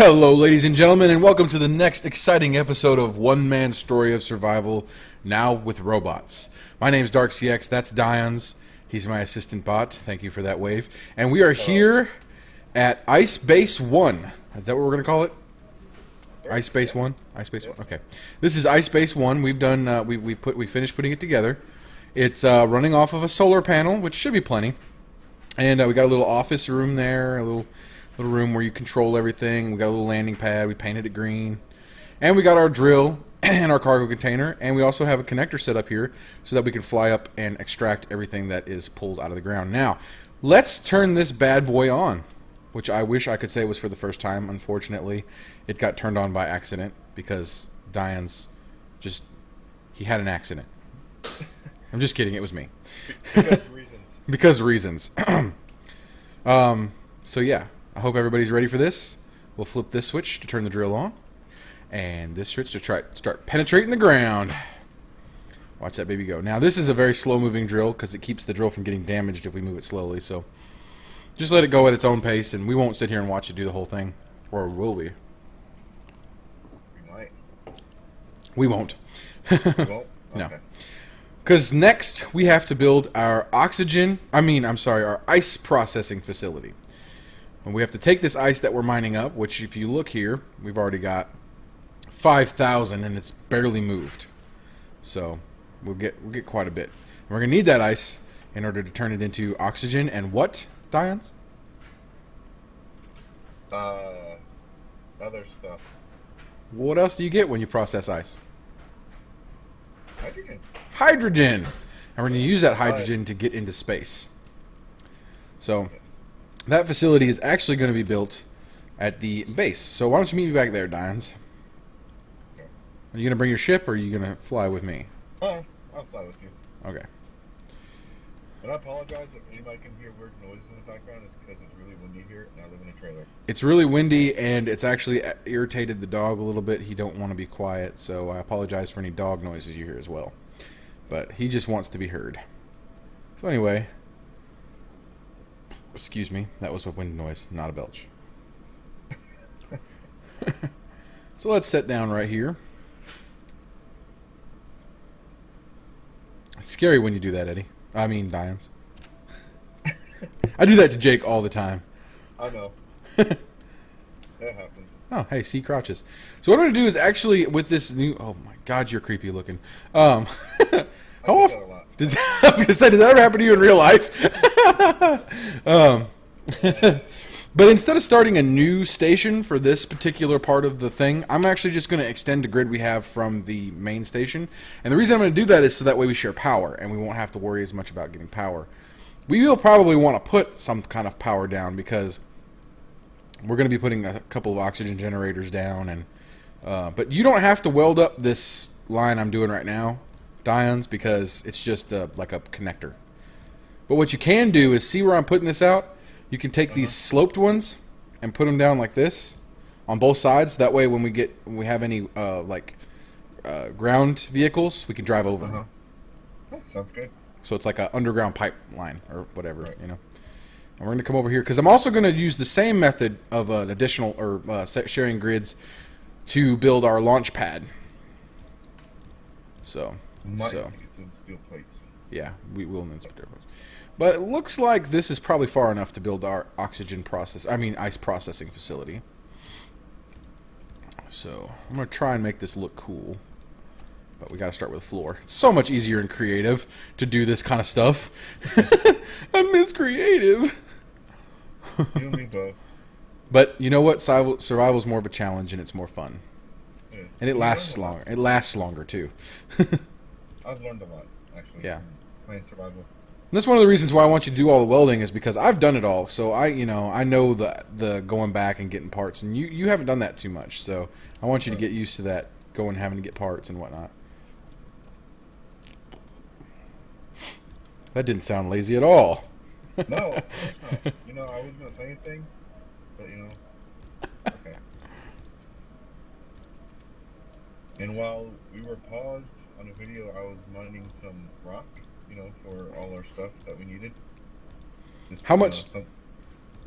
Hello, ladies and gentlemen, and welcome to the next exciting episode of One Man's Story of Survival, now with robots. My name's DarkCX, that's Dion's. He's my assistant bot. Thank you for that wave. And we are here at Ice Base 1. Is that what we're going to call it? Ice Base 1? Ice Base 1, okay. This is Ice Base 1. We've done, we finished putting it together. It's running off of a solar panel, which should be plenty. And we got a little office room there, a little room where you control everything. We got a little landing pad. We painted it green. And we got our drill and our cargo container. And we also have a connector set up here so that we can fly up and extract everything that is pulled out of the ground. Now, let's turn this bad boy on, which I wish I could say was for the first time. Unfortunately, it got turned on by accident because Dion's just, he had an accident. I'm just kidding. It was me. Because reasons. Because reasons. So yeah. I hope everybody's ready for this. We'll flip this switch to turn the drill on, and this switch to start penetrating the ground. Watch that baby go. Now this is a very slow-moving drill because it keeps the drill from getting damaged if we move it slowly. So just let it go at its own pace, and we won't sit here and watch it do the whole thing, or will we? We might. We won't. We won't? Okay. No. Because next we have to build our our ice processing facility. And we have to take this ice that we're mining up, which if you look here, we've already got 5,000 and it's barely moved. So we'll get quite a bit. And we're gonna need that ice in order to turn it into oxygen and what, Dions? Other stuff. What else do you get when you process ice? Hydrogen. Hydrogen! And we're gonna use that hydrogen to get into space. So that facility is actually going to be built at the base. So why don't you meet me back there, Dions? Okay. Are you going to bring your ship, or are you going to fly with me? I'll fly with you. Okay. And I apologize if anybody can hear weird noises in the background. It's because it's really windy here, and I live in a trailer. It's really windy, and it's actually irritated the dog a little bit. He don't want to be quiet, so I apologize for any dog noises you hear as well. But he just wants to be heard. So anyway... Excuse me, that was a wind noise, not a belch. So let's sit down right here. It's scary when you do that, Eddie. I mean, Dions. I do that to Jake all the time. I know. That happens. Oh, hey, see crouches. So what I'm going to do is actually, with this new... Oh my god, you're creepy looking. How often... I was going to say, does that ever happen to you in real life? But instead of starting a new station for this particular part of the thing, I'm actually just going to extend the grid we have from the main station. And the reason I'm going to do that is so that way we share power, and we won't have to worry as much about getting power. We will probably want to put some kind of power down because we're going to be putting a couple of oxygen generators down. And but you don't have to weld up this line I'm doing right now, Dions, because it's just like a connector. But what you can do is see where I'm putting this out. You can take these sloped ones and put them down like this on both sides. That way, when we have any ground vehicles, we can drive over them. Sounds good. So it's like an underground pipeline or whatever, right. And we're going to come over here because I'm also going to use the same method of an additional or sharing grids to build our launch pad. So. Might have to get some steel plates. Yeah, we will need some steel plates. But it looks like this is probably far enough to build our ice processing facility. So I'm going to try and make this look cool. But we got to start with the floor. It's so much easier and creative to do this kind of stuff. I miss creative. You and me both. But you know what? Survival is more of a challenge and it's more fun. Yes. And it lasts longer. It lasts longer too. I've learned a lot, actually. Yeah. Playing survival. And that's one of the reasons why I want you to do all the welding is because I've done it all. So I know the going back and getting parts, and you haven't done that too much. So I want you to get used to that, having to get parts and whatnot. That didn't sound lazy at all. No, of course not. I wasn't gonna say anything, but okay. And while we were paused on a video, I was mining some rock, for all our stuff that we needed. How much?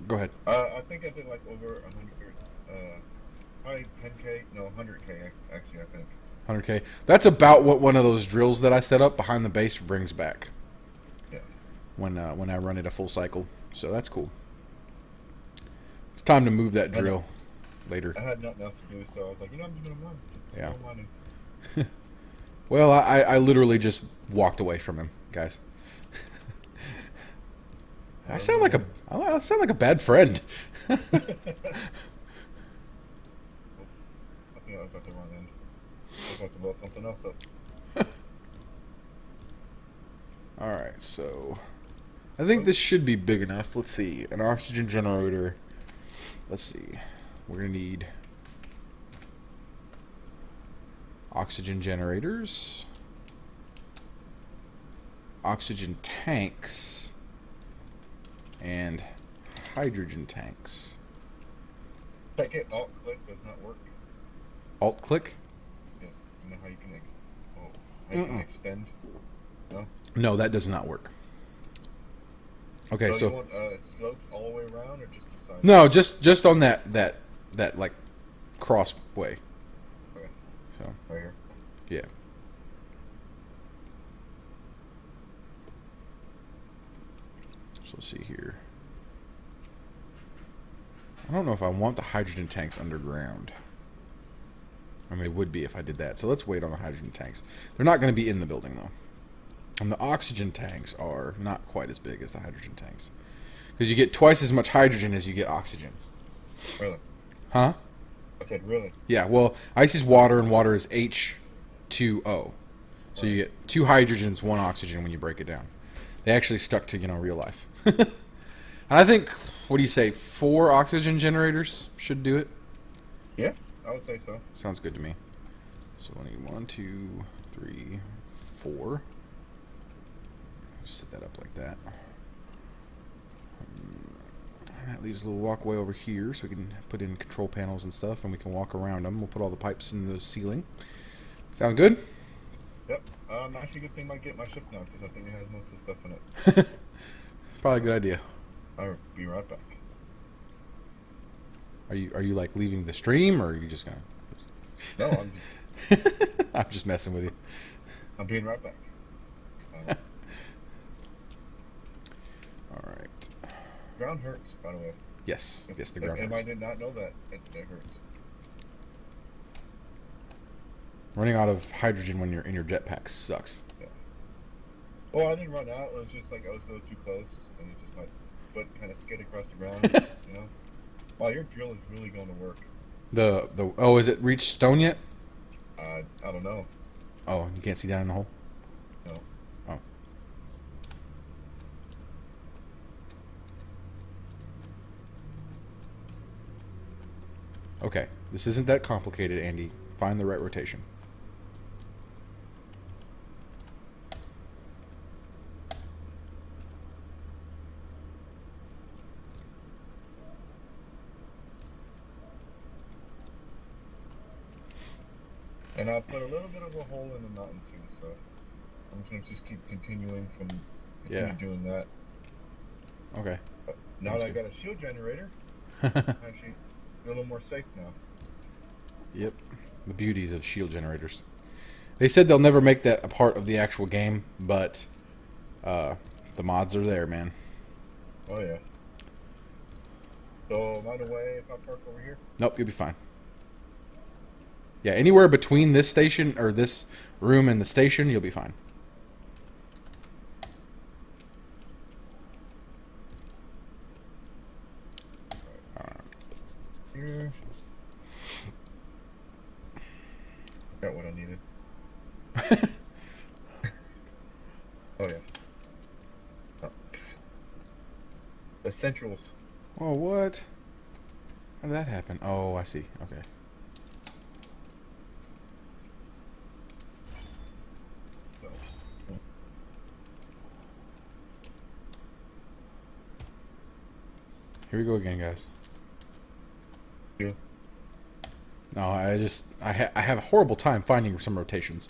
Go ahead. I think I did like over 100 probably 10K, no 100K actually. I think. 100K. That's about what one of those drills that I set up behind the base brings back. Yeah. When I run it a full cycle, so that's cool. It's time to move that drill later. I had nothing else to do, so I was like, I'm just gonna run. Yeah. Still running. Well, I literally just walked away from him, guys. I sound like a bad friend. I think I was at the wrong end. I was about to blow something else up. All right, so I think this should be big enough. Let's see, an oxygen generator. Let's see, we're gonna need oxygen generators, oxygen tanks, and hydrogen tanks. Check it. Alt click does not work. Alt click? Yes. You know how you can extend? No. No, that does not work. Okay, So so you want slopes all the way around, or just the side? no, just on that like cross way. Okay. So Right here. yeah. So let's see here. I don't know if I want the hydrogen tanks underground. I mean, it would be if I did that. So let's wait on the hydrogen tanks. They're not going to be in the building, though. And the oxygen tanks are not quite as big as the hydrogen tanks. Because you get twice as much hydrogen as you get oxygen. Really? Huh? I said really. Yeah, well, ice is water, and water is H2O. So you get 2 hydrogens, 1 oxygen when you break it down. They actually stuck to, real life. And I think, what do you say, 4 oxygen generators should do it? Yeah, I would say so. Sounds good to me. So I need 1, 2, 3, 4. Set that up like that. And that leaves a little walkway over here so we can put in control panels and stuff, and we can walk around them. We'll put all the pipes in the ceiling. Sound good? Yep. Actually, good thing might get my ship now because I think it has most of the stuff in it. Probably a good idea. I'll be right back. Are you like leaving the stream, or are you just gonna? No, I'm just. I'm just messing with you. I'm being right back. All right. Ground hurts, by the way. Yes, the ground If hurts. I did not know that, it hurts. Running out of hydrogen when you're in your jetpack sucks. Yeah. Well, I didn't run out. It was just like I was a little too close, and it just my butt kind of skid across the ground. Wow, your drill is really going to work. Is it reached stone yet? I don't know. Oh, you can't see down in the hole? No. Oh. Okay, this isn't that complicated, Andy. Find the right rotation. And I put a little bit of a hole in the mountain too, so I'm just gonna keep continuing doing that. Okay. But now Sounds that I good. got a shield generator, actually a little more safe now. Yep. The beauties of shield generators. They said they'll never make that a part of the actual game, but the mods are there, man. Oh yeah. So am I the way if I park over here? Nope, you'll be fine. Yeah, anywhere between this station or this room and the station, you'll be fine. Here. Got what I needed. Oh yeah. Oh. Essentials. Oh, what? How did that happen? Oh, I see. Okay. So, Here we go again, guys. yeah. No, I have a horrible time finding some rotations.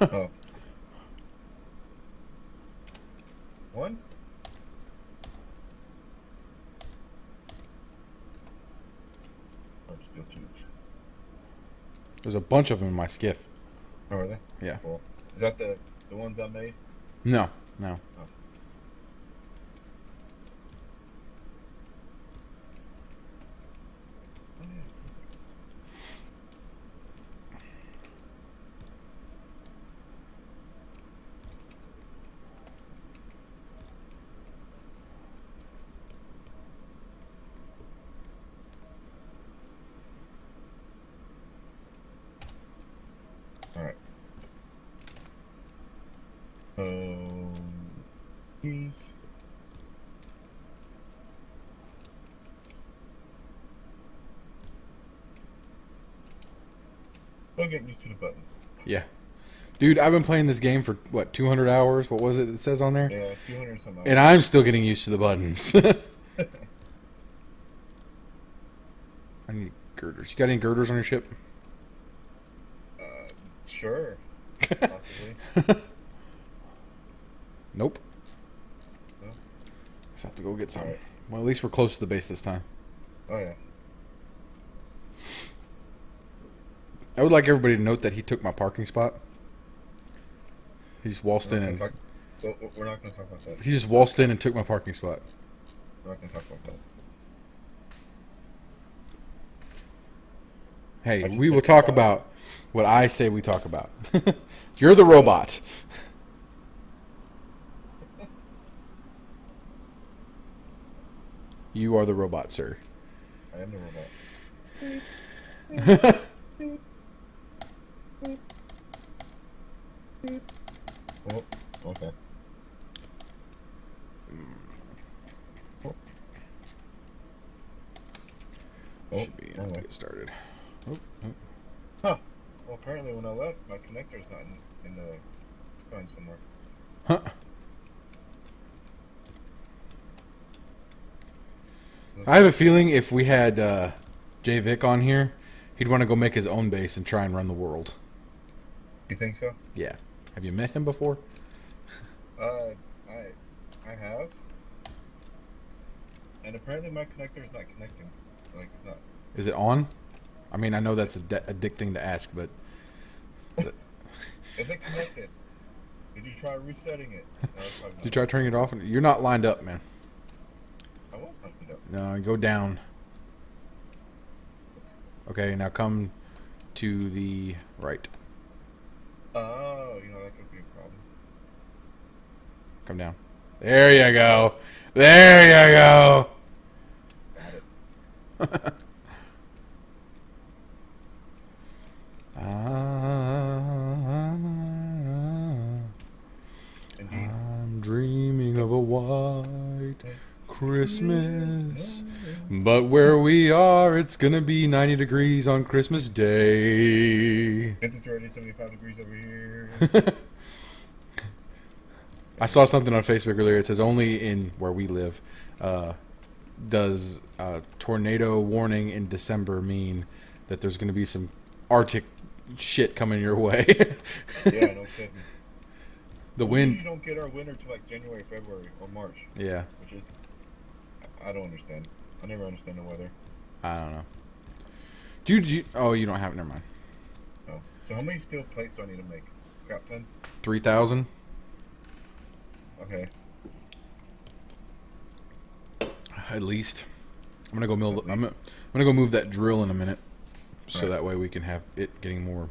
Oh. One. Oh, still two. There's a bunch of them in my skiff. Oh, are they? Yeah. Cool. Is that the ones I made? No, no. Oh. Alright. Please. Still getting used to the buttons. Yeah. Dude, I've been playing this game for, what, 200 hours? What was it says on there? Yeah, 200 some hours. And I'm still getting used to the buttons. I need girders. You got any girders on your ship? Sure. Possibly. Nope. No? Just have to go get some. Alright. Well, at least we're close to the base this time. Oh, yeah. I would like everybody to note that he took my parking spot. He just waltzed in and... We're not going to talk about that. He just waltzed in and took my parking spot. We're not going to talk about that. Hey, I just we will think talk about- about what I say we talk about. You're the robot. You are the robot, sir. I am the robot. Oh, okay. Oh, Should be able to get started. Oh, oh. Huh. Well, apparently when I left, my connector's not in the phone somewhere. Huh. I have a feeling if we had Jay Vic on here, he'd want to go make his own base and try and run the world. You think so? Yeah. Have you met him before? I have. And apparently my connector is not connecting. Like, it's not. Is it on? I mean, I know that's a dick thing to ask, but... Is it connected? Did you try resetting it? No, it's probably Did not. you try turning it off? You're not lined up, man. I was hunting up. No, go down. Okay, now come to the right. Oh, that could be a problem. Come down. There you go. There you go. Got it. Indeed. I'm dreaming of a white Christmas. But where we are, it's gonna be 90 degrees on Christmas Day. It's already 75 degrees over here. I saw something on Facebook earlier. It says only in where we live does tornado warning in December mean that there's going to be some Arctic shit coming your way. Yeah, no kidding. The Well, wind. You don't get our winter till like January, February, or March. Yeah, Which is, I don't understand. I never understand the weather. I don't know. Dude, oh, you don't have it. Never mind. Oh. So how many steel plates do I need to make? Got 10? 3,000. Okay. At least. I'm gonna go I'm gonna go move that drill in a minute, so Right. that way we can have it getting more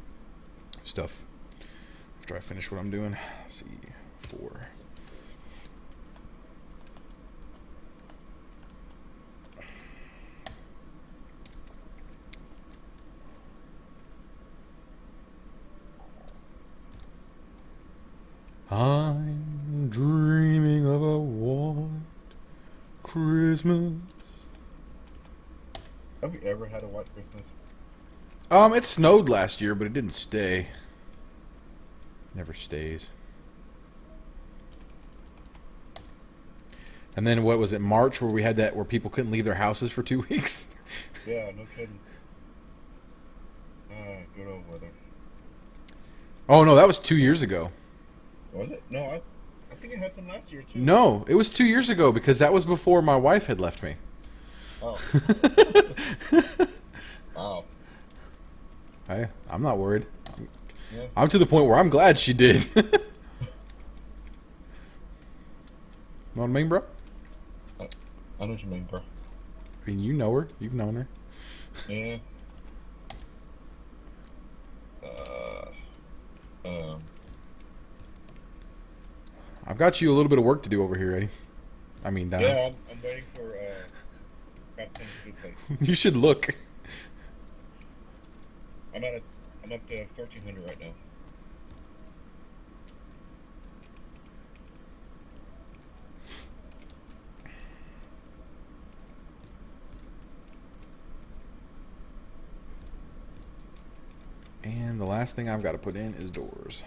stuff after I finish what I'm doing. Let's see, 4. I'm dreaming of a white Christmas. Have we ever had a white Christmas? It snowed last year, but it didn't stay. Never stays. And then what was it, March, where we had that where people couldn't leave their houses for 2 weeks? Yeah, no kidding. Good old weather. Oh no, that was 2 years ago. Was it? No, I think it happened last year too. No, it was 2 years ago because that was before my wife had left me. Oh. Wow. Hey, I'm not worried. Yeah. I'm to the point where I'm glad she did. You know what I mean, bro? I know what you mean, bro. I mean, you know her. You've known her. Yeah. Um. I've got you a little bit of work to do over here, Eddie. I mean, Yeah, Dance. I'm waiting for Captain Food Place. You should look. I'm up to 1,400 right now. And the last thing I've got to put in is doors.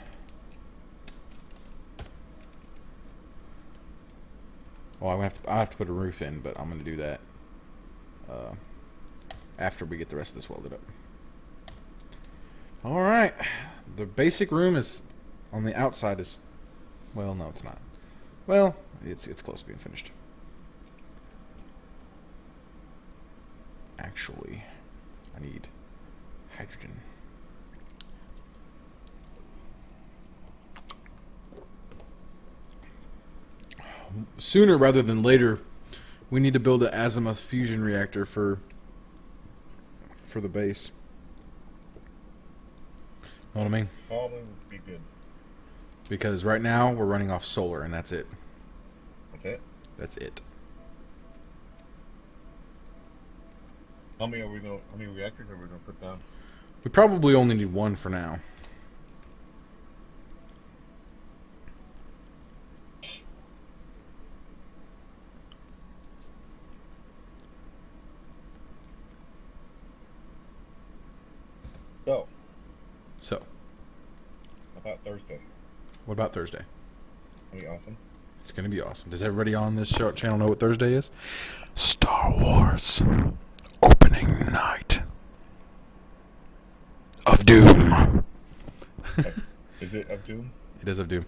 Well, I have to put a roof in, but I'm going to do that after we get the rest of this welded up. All right, the basic room is on the outside is, well, no, it's not. Well, it's close to being finished. Actually, I need hydrogen. Sooner rather than later, we need to build an azimuth fusion reactor for the base. Know what I mean? Probably would be good. Because right now we're running off solar, and that's it. That's it? That's it. How many reactors are we gonna put down? We probably only need one for now. So, About Thursday. what about Thursday? That'd be awesome. It's going to be awesome. Does everybody on this show channel know what Thursday is? Star Wars opening night of Doom. Is it of Doom? It is of Doom.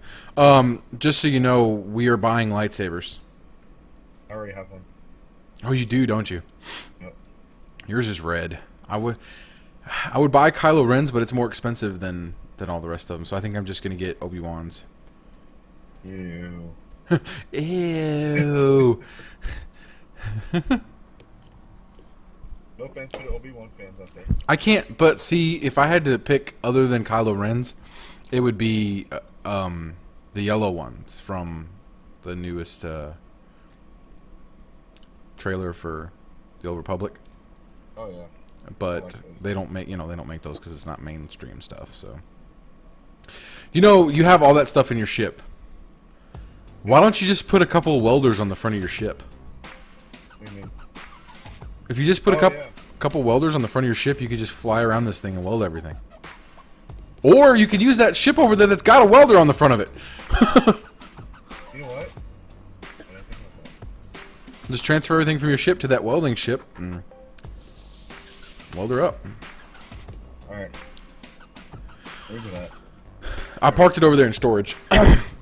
Just so you know, we are buying lightsabers. I already have one. Oh, you do, don't you? Yep. Yours is red. I would buy Kylo Ren's, but it's more expensive than all the rest of them. So I think I'm just gonna get Obi-Wan's. Ew. Ew. No offense to the Obi-Wan fans out there. I can't. But see, if I had to pick other than Kylo Ren's, it would be the yellow ones from the newest trailer for the Old Republic. Oh yeah. But like they don't make those because it's not mainstream stuff. So, you have all that stuff in your ship. Why don't you just put a couple of welders on the front of your ship? What do you mean? If you just put Oh, yeah. couple welders on the front of your ship, you could just fly around this thing and weld everything. Or you could use that ship over there that's got a welder on the front of it. You know what? I didn't think about that. Just transfer everything from your ship to that welding ship and weld her up. Alright. Where's it at? I parked it over there in storage.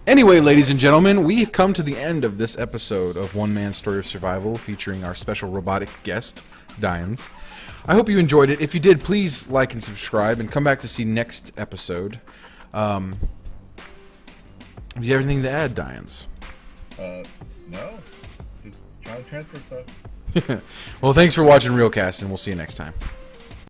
Anyway, ladies and gentlemen, we've come to the end of this episode of One Man Story of Survival featuring our special robotic guest, Dians. I hope you enjoyed it. If you did, please like and subscribe and come back to see next episode. Do you have anything to add, Dians? No. Just trying to transfer stuff. Well, thanks for watching RealCast, and we'll see you next time.